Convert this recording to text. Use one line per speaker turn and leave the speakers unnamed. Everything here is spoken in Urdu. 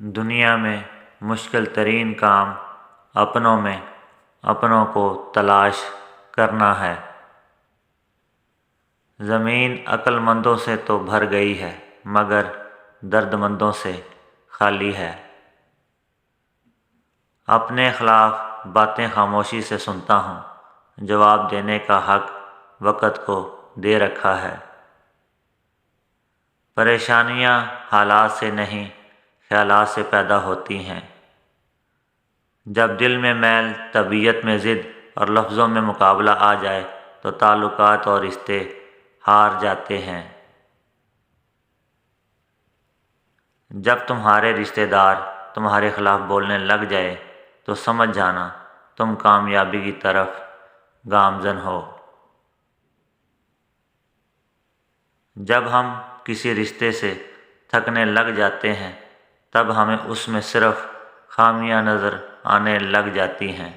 دنیا میں مشکل ترین کام اپنوں میں اپنوں کو تلاش کرنا ہے۔ زمین عقل مندوں سے تو بھر گئی ہے مگر درد مندوں سے خالی ہے۔ اپنے خلاف باتیں خاموشی سے سنتا ہوں، جواب دینے کا حق وقت کو دے رکھا ہے۔ پریشانیاں حالات سے نہیں خیالات سے پیدا ہوتی ہیں۔ جب دل میں میل، طبیعت میں ضد اور لفظوں میں مقابلہ آ جائے تو تعلقات اور رشتے ہار جاتے ہیں۔ جب تمہارے رشتہ دار تمہارے خلاف بولنے لگ جائے تو سمجھ جانا تم کامیابی کی طرف گامزن ہو۔ جب ہم کسی رشتے سے تھکنے لگ جاتے ہیں تب ہمیں اس میں صرف خامیاں نظر آنے لگ جاتی ہیں۔